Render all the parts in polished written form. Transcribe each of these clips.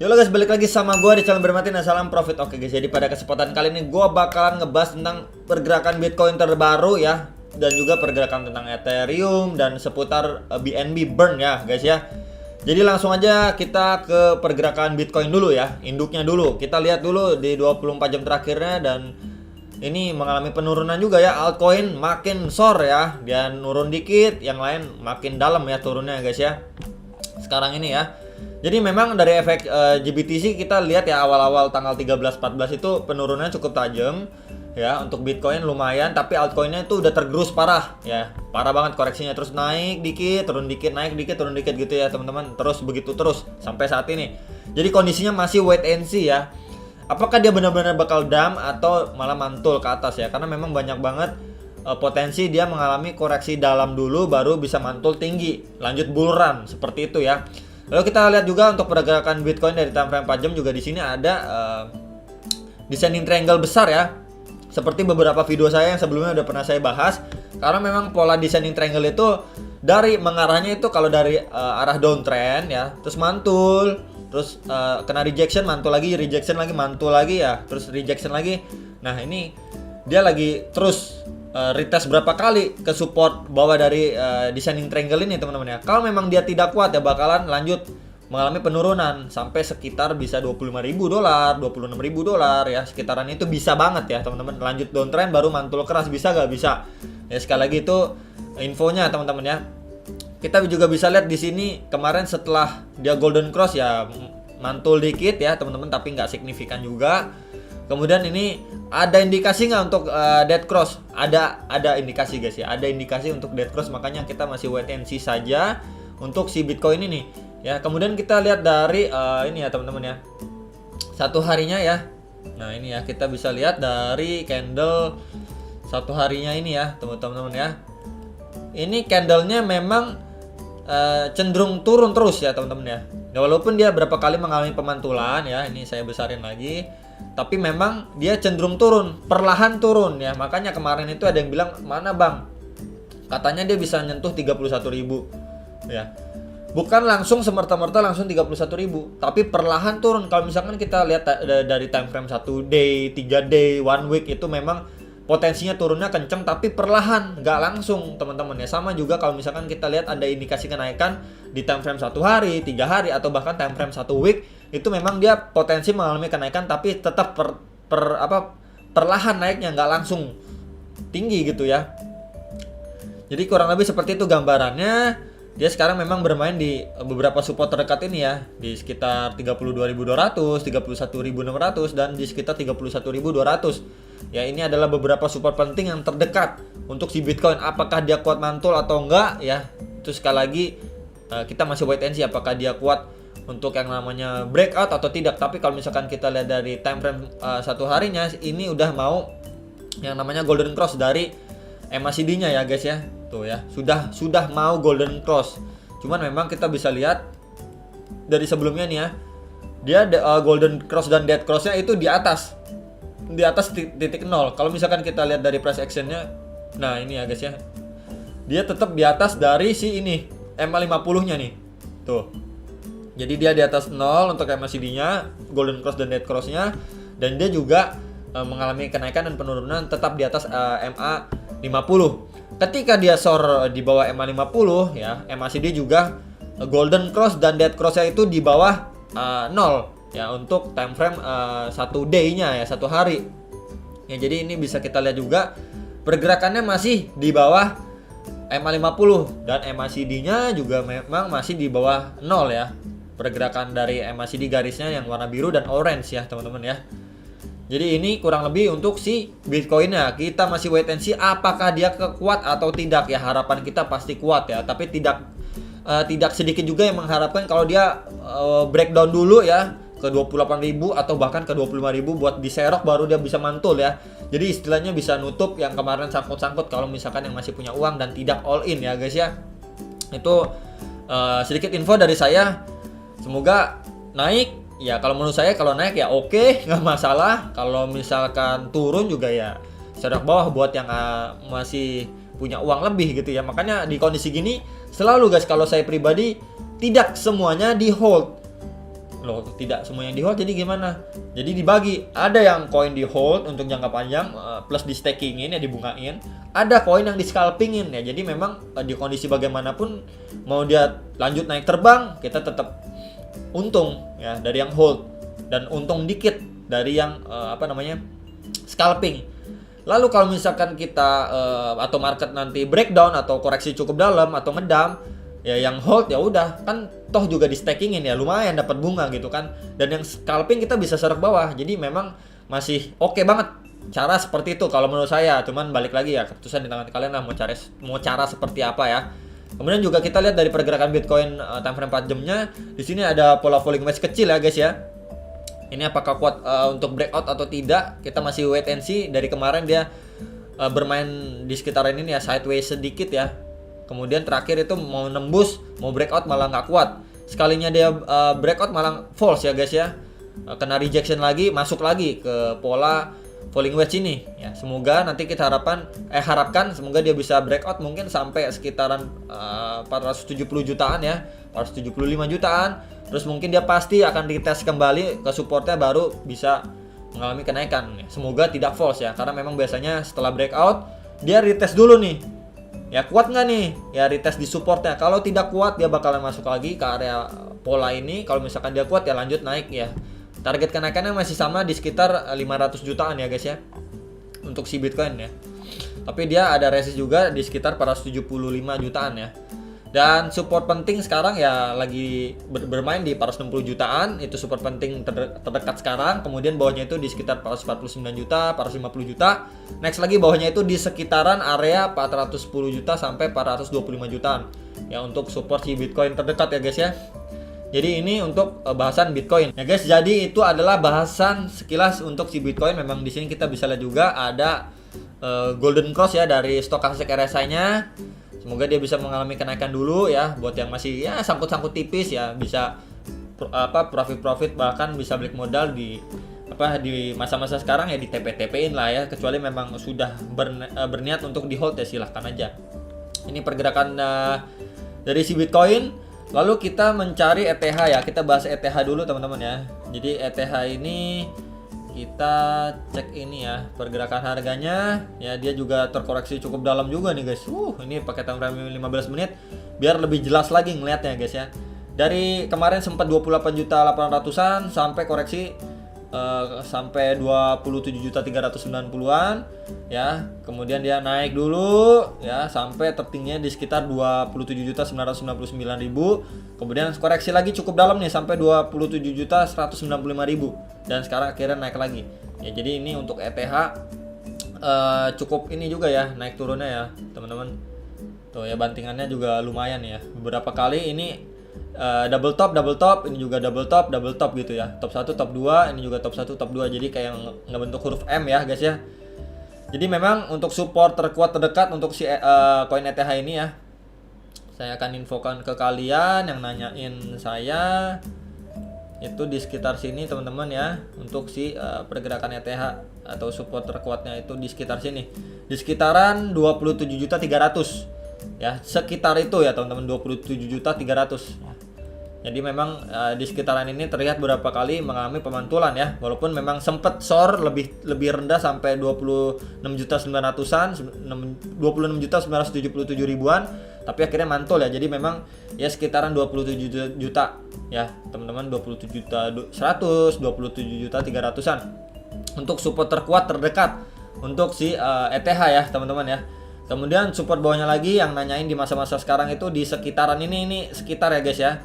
Yolo guys, balik lagi sama gue di channel Bermati dan salam profit. Oke guys, jadi pada kesempatan kali ini gue bakalan ngebahas tentang pergerakan Bitcoin terbaru ya, dan juga pergerakan tentang Ethereum dan seputar BNB burn ya guys ya. Jadi langsung aja kita ke pergerakan Bitcoin dulu ya, induknya dulu. Kita lihat dulu di 24 jam terakhirnya, dan ini mengalami penurunan juga ya. Altcoin makin sore ya, dia nurun dikit, yang lain makin dalam ya turunnya guys ya. Sekarang ini ya. Jadi memang dari efek GBTC kita lihat ya, awal-awal tanggal 13-14 itu penurunannya cukup tajam ya. Untuk Bitcoin lumayan, tapi altcoinnya itu udah tergerus parah ya. Parah banget koreksinya, terus naik dikit, turun dikit, naik dikit, turun dikit gitu ya teman-teman. Terus begitu terus sampai saat ini. Jadi kondisinya masih wait and see ya. Apakah dia benar-benar bakal dump atau malah mantul ke atas ya? Karena memang banyak banget potensi dia mengalami koreksi dalam dulu baru bisa mantul tinggi, lanjut bull run seperti itu ya. Lalu kita lihat juga untuk pergerakan Bitcoin dari time frame 4 jam juga di sini ada descending triangle besar ya. Seperti beberapa video saya yang sebelumnya udah pernah saya bahas. Karena memang pola descending triangle itu dari mengarahnya itu kalau dari arah downtrend ya, terus mantul, terus kena rejection, mantul lagi, rejection lagi, mantul lagi ya, terus rejection lagi. Nah, ini dia lagi terus retest berapa kali ke support bawah dari descending triangle ini teman-teman ya. Kalau memang dia tidak kuat ya bakalan lanjut mengalami penurunan sampai sekitar bisa $25.000, $26.000 ya, sekitaran itu bisa banget ya teman-teman. Lanjut downtrend baru mantul keras, bisa gak? Bisa. Ya sekali lagi itu infonya teman-teman ya. Kita juga bisa lihat di sini kemarin setelah dia golden cross ya mantul dikit ya teman-teman, tapi nggak signifikan juga. Kemudian ini ada indikasi nggak untuk dead cross? Ada indikasi guys ya, ada indikasi untuk dead cross, makanya kita masih wait and see saja untuk si Bitcoin ini ya. Kemudian kita lihat dari ini ya teman-teman ya, satu harinya ya. Nah ini ya, kita bisa lihat dari candle satu harinya ini ya teman-teman ya. Ini candlenya memang cenderung turun terus ya teman-teman ya. Walaupun dia berapa kali mengalami pemantulan ya, ini saya besarin lagi, tapi memang dia cenderung turun, perlahan turun ya. Makanya kemarin itu ada yang bilang, mana bang, katanya dia bisa nyentuh 31.000 ya. Bukan langsung semerta-merta langsung 31.000, tapi perlahan turun. Kalau misalkan kita lihat dari time frame 1 day, 3 day, 1 week, itu memang potensinya turunnya kenceng tapi perlahan, nggak langsung teman-teman ya. Sama juga kalau misalkan kita lihat ada indikasi kenaikan di time frame 1 hari, 3 hari, atau bahkan time frame 1 week, itu memang dia potensi mengalami kenaikan tapi tetap perlahan naiknya, nggak langsung tinggi gitu ya. Jadi kurang lebih seperti itu gambarannya. Dia sekarang memang bermain di beberapa support terdekat ini ya, di sekitar 32.200, 31.600, dan di sekitar 31.200. Ya, ini adalah beberapa support penting yang terdekat untuk si Bitcoin. Apakah dia kuat mantul atau enggak ya? Itu sekali lagi kita masih wait and see apakah dia kuat untuk yang namanya breakout atau tidak. Tapi kalau misalkan kita lihat dari time frame satu harinya, ini udah mau yang namanya golden cross dari MACD-nya ya guys ya. Tuh ya, sudah mau golden cross. Cuman memang kita bisa lihat dari sebelumnya nih ya, dia golden cross dan dead cross-nya itu di atas titik nol. Kalau misalkan kita lihat dari price action-nya, nah ini ya guys ya, dia tetap di atas dari si ini MA50-nya nih. Tuh. Jadi dia di atas 0 untuk MACD-nya, golden cross dan dead cross-nya, dan dia juga mengalami kenaikan dan penurunan tetap di atas MA50. Ketika dia short di bawah MA50 ya, MACD juga golden cross dan dead cross-nya itu di bawah 0 ya untuk time frame 1 day-nya ya, 1 hari. Ya jadi ini bisa kita lihat juga pergerakannya masih di bawah MA50 dan MACD-nya juga memang masih di bawah 0 ya. Pergerakan dari MACD garisnya yang warna biru dan orange ya, teman-teman ya. Jadi ini kurang lebih untuk si Bitcoin-nya. Kita masih wait and see apakah dia kuat atau tidak ya. Harapan kita pasti kuat ya, tapi tidak sedikit juga yang mengharapkan kalau dia breakdown dulu ya ke 28.000 atau bahkan ke 25.000 buat diserok baru dia bisa mantul ya. Jadi istilahnya bisa nutup yang kemarin sangkut-sangkut kalau misalkan yang masih punya uang dan tidak all in ya guys ya. Itu sedikit info dari saya. Semoga naik ya. Kalau menurut saya kalau naik ya oke, nggak masalah. Kalau misalkan turun juga ya serok bawah buat yang masih punya uang lebih gitu ya. Makanya di kondisi gini selalu guys, kalau saya pribadi tidak semuanya di hold. Loh, tidak semua yang di hold, jadi gimana? Jadi dibagi. Ada yang koin di hold untuk jangka panjang plus di stakingin ya, dibungain. Ada koin yang di scalpingin ya. Jadi memang di kondisi bagaimanapun mau dia lanjut naik terbang, kita tetap untung ya dari yang hold dan untung dikit dari yang scalping. Lalu kalau misalkan kita atau market nanti breakdown atau koreksi cukup dalam atau ngedam, ya yang hold ya udah kan toh juga di stakingin ya, lumayan dapat bunga gitu kan. Dan yang scalping kita bisa serek bawah. Jadi memang masih oke banget cara seperti itu kalau menurut saya. Cuman balik lagi ya, keputusan di tangan kalian lah mau cara seperti apa ya. Kemudian juga kita lihat dari pergerakan Bitcoin time frame 4 jamnya. Di sini ada pola falling wedge kecil ya guys ya. Ini apakah kuat untuk breakout atau tidak? Kita masih wait and see. Dari kemarin dia bermain di sekitaran ini ya, sideways sedikit ya. Kemudian terakhir itu mau nembus, mau breakout malah nggak kuat. Sekalinya dia breakout malah false ya guys ya. Kena rejection lagi, masuk lagi ke pola falling wedge ini. Ya, semoga nanti kita harapkan semoga dia bisa breakout mungkin sampai sekitaran 470 jutaan ya, 475 jutaan. Terus mungkin dia pasti akan retest kembali ke supportnya baru bisa mengalami kenaikan. Semoga tidak false ya, karena memang biasanya setelah breakout dia retest dulu nih. Ya kuat nggak nih? Ya retest di supportnya. Kalau tidak kuat dia bakalan masuk lagi ke area pola ini. Kalau misalkan dia kuat ya lanjut naik ya. Target kenaikannya masih sama di sekitar 500 jutaan ya guys ya. Untuk si Bitcoin ya. Tapi dia ada resist juga di sekitar 475 jutaan ya. Dan support penting sekarang ya lagi bermain di 460 jutaan. Itu support penting terdekat sekarang. Kemudian bawahnya itu di sekitar 449 juta, 450 juta. Next lagi bawahnya itu di sekitaran area 410 juta sampai 425 jutaan. Ya untuk support si Bitcoin terdekat ya guys ya. Jadi ini untuk bahasan Bitcoin. Ya guys, jadi itu adalah bahasan sekilas untuk si Bitcoin. Memang di sini kita bisa lihat juga ada golden cross ya dari stochastic RSI-nya. Semoga dia bisa mengalami kenaikan dulu ya. Buat yang masih ya sangkut-sangkut tipis ya bisa profit bahkan bisa balik modal di masa-masa sekarang ya di TP-TP-in lah ya. Kecuali memang sudah berniat untuk di hold ya silahkan aja. Ini pergerakan dari si Bitcoin. Lalu kita mencari ETH ya. Kita bahas ETH dulu teman-teman ya. Jadi ETH ini kita cek ini ya pergerakan harganya ya, dia juga terkoreksi cukup dalam juga nih guys. Ini pakai time frame 15 menit biar lebih jelas lagi ngelihatnya guys ya. Dari kemarin sempat 28.800-an sampai koreksi sampai 27.390-an ya. Kemudian dia naik dulu ya sampai tertingginya di sekitar 27.999.000. Kemudian koreksi lagi cukup dalam nih sampai 27.195.000 dan sekarang akhirnya naik lagi. Ya jadi ini untuk ETH cukup ini juga ya naik turunnya ya, teman-teman. Tuh ya bantingannya juga lumayan ya. Beberapa kali ini double top, ini juga double top gitu ya. Top 1, top 2, ini juga top 1, top 2. Jadi kayak ngebentuk huruf M ya guys ya. Jadi memang untuk support terkuat terdekat untuk si koin ETH ini ya. Saya akan infokan ke kalian yang nanyain saya itu di sekitar sini teman-teman ya. Untuk si pergerakan ETH atau support terkuatnya itu di sekitar sini. Di sekitaran 27.300.000 ya, sekitar itu ya teman-teman, 27.300.000. Jadi memang di sekitaran ini terlihat beberapa kali mengalami pemantulan ya, walaupun memang sempat SOR lebih rendah sampai 26.900-an, 26.977.000-an, tapi akhirnya mantul ya. Jadi memang ya sekitaran 27 juta ya teman-teman, 27.100, 27.300-an untuk support terkuat terdekat untuk si ETH ya teman-teman ya. Kemudian support bawahnya lagi yang nanyain di masa-masa sekarang itu di sekitaran ini sekitar ya guys ya.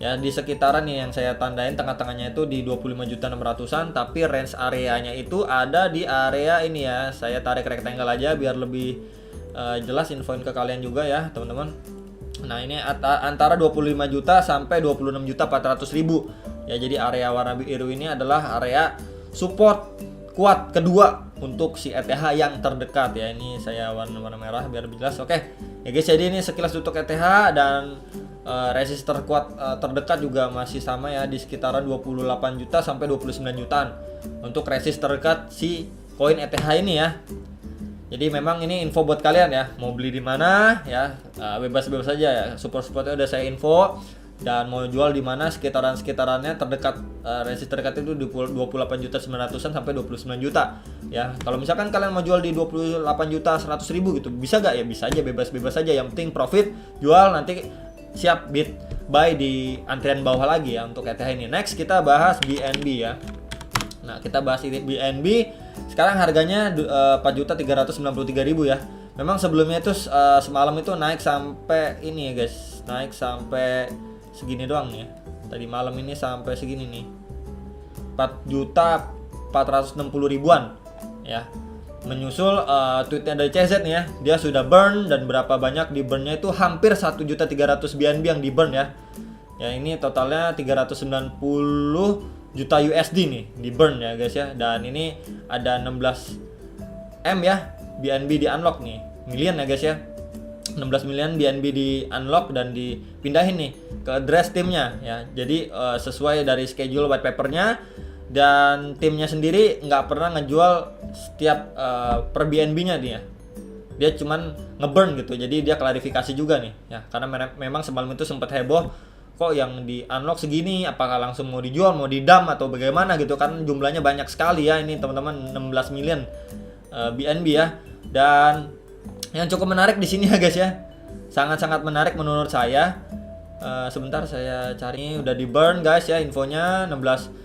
Ya di sekitaran nih yang saya tandain tengah-tengahnya itu di 25.600-an, tapi range areanya itu ada di area ini ya. Saya tarik rectangle aja biar lebih jelas infoin ke kalian juga ya, teman-teman. Nah, ini antara 25 juta sampai 26.400.000. Ya, jadi area warna biru ini adalah area support kuat kedua untuk si ETH yang terdekat ya. Ini saya warna merah biar lebih jelas. Oke. Ya guys, jadi ini sekilas untuk ETH dan resist terkuat terdekat juga masih sama ya di sekitaran 28 juta sampai 29 jutaan untuk resist terdekat si koin ETH ini ya. Jadi memang ini info buat kalian ya, mau beli di mana ya, bebas-bebas saja ya. Support-supportnya udah saya info. dan mau jual di mana sekitarannya terdekat, resist terdekat itu di 28.900.000-an sampai 29 juta ya. Kalau misalkan kalian mau jual di 28.100.000 gitu, bisa gak ya? Bisa aja, bebas-bebas aja, yang penting profit, jual, nanti siap bid buy di antrian bawah lagi ya untuk ETH ini. Next kita bahas BNB ya. Nah, kita bahas ini BNB. Sekarang harganya 4.393.000 ya. Memang sebelumnya itu semalam itu naik sampai ini ya guys, naik sampai segini doang nih ya. Tadi malam ini sampai segini nih, 4.460.000-an ya. Menyusul tweetnya dari CZ nih ya, dia sudah burn, dan berapa banyak di burnnya itu hampir 1.300.000 BNB yang di burn ya. Ya ini totalnya 390 juta USD nih di burn ya guys ya. Dan ini ada 16 M ya BNB di unlock nih, million ya guys ya. 16 million BNB di unlock dan dipindahin nih ke address timnya ya. Jadi sesuai dari schedule white papernya, dan timnya sendiri nggak pernah ngejual setiap per BNB-nya dia cuman ngeburn gitu. Jadi dia klarifikasi juga nih ya, karena memang semalam itu sempat heboh, kok yang di unlock segini, apakah langsung mau dijual, mau didump atau bagaimana gitu kan. Jumlahnya banyak sekali ya ini teman-teman, 16 million BNB ya. Dan yang cukup menarik di sini ya guys ya, sangat-sangat menarik menurut saya. Sebentar saya cari, udah di burn guys ya infonya, 16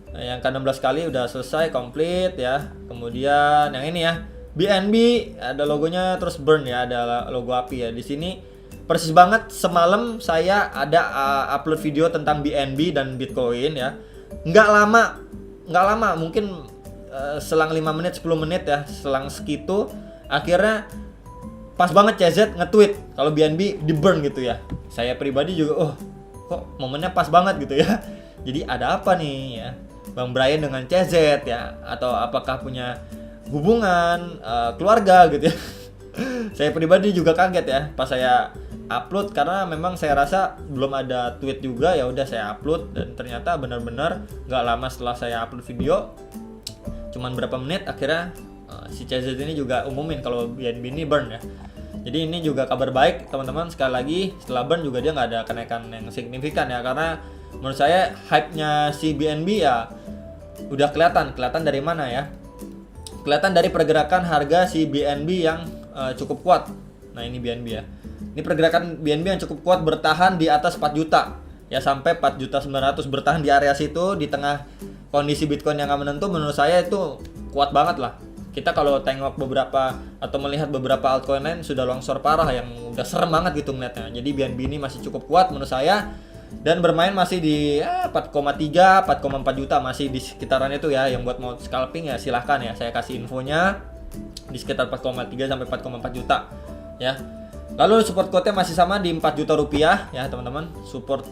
yang ke-16 kali udah selesai komplit ya. Kemudian yang ini ya BNB ada logonya, terus burn ya, ada logo api ya di sini. Persis banget semalam saya ada upload video tentang BNB dan Bitcoin ya. Nggak lama mungkin selang 5 menit 10 menit ya, selang segitu akhirnya pas banget CZ nge-tweet kalau BNB di burn gitu ya. Saya pribadi juga kok momennya pas banget gitu ya. Jadi ada apa nih ya Bang Brian dengan CZ ya, atau apakah punya hubungan keluarga gitu ya. Saya pribadi juga kaget ya pas saya upload, karena memang saya rasa belum ada tweet juga. Ya udah saya upload, dan ternyata benar-benar nggak lama setelah saya upload video, cuman berapa menit akhirnya si CZ ini juga umumin kalau BNB ini burn ya. Jadi ini juga kabar baik teman-teman. Sekali lagi setelah burn juga dia nggak ada kenaikan yang signifikan ya, karena menurut saya hype-nya si BNB ya udah kelihatan dari mana ya? Kelihatan dari pergerakan harga si BNB yang cukup kuat. Nah ini BNB ya. Ini pergerakan BNB yang cukup kuat, bertahan di atas 4 juta ya, sampai 4.900.000 bertahan di area situ di tengah kondisi Bitcoin yang nggak menentu. Menurut saya itu kuat banget lah. Kita kalau tengok beberapa atau melihat beberapa altcoin lain sudah longsor parah, yang udah serem banget gitu ngeliatnya. Jadi BNB ini masih cukup kuat menurut saya, dan bermain masih di 4,3 4,4 juta, masih di sekitaran itu ya. Yang buat mau scalping ya silahkan ya, saya kasih infonya di sekitar 4,3 sampai 4,4 juta ya. Lalu support quote-nya masih sama di 4 juta rupiah ya teman-teman. Support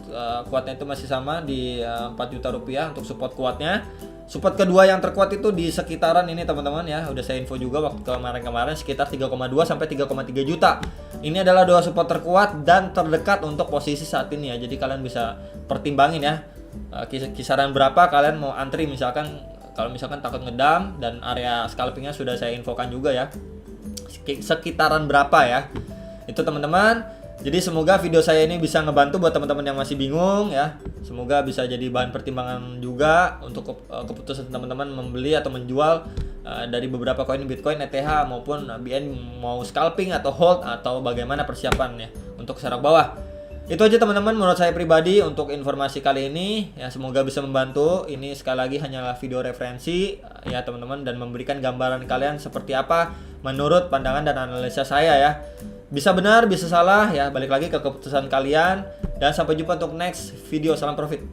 quote-nya itu masih sama di 4 juta rupiah untuk support quote-nya. Support kedua yang terkuat itu di sekitaran ini teman-teman ya. Udah saya info juga waktu kemarin sekitar 3,2 sampai 3,3 juta. Ini adalah dua support terkuat dan terdekat untuk posisi saat ini ya. Jadi kalian bisa pertimbangin ya kisaran berapa kalian mau antri, misalkan kalau misalkan takut ngedam, dan area scalpingnya sudah saya infokan juga ya. Sekitaran berapa ya. Itu teman-teman. Jadi semoga video saya ini bisa ngebantu buat teman-teman yang masih bingung ya. Semoga bisa jadi bahan pertimbangan juga untuk keputusan teman-teman membeli atau menjual dari beberapa koin Bitcoin, ETH maupun BN, mau scalping atau hold atau bagaimana persiapannya untuk serak bawah. Itu aja teman-teman menurut saya pribadi untuk informasi kali ini ya, semoga bisa membantu. Ini sekali lagi hanyalah video referensi ya teman-teman, dan memberikan gambaran kalian seperti apa menurut pandangan dan analisa saya ya. Bisa benar, bisa salah ya, balik lagi ke keputusan kalian. Dan sampai jumpa untuk next video. Salam profit.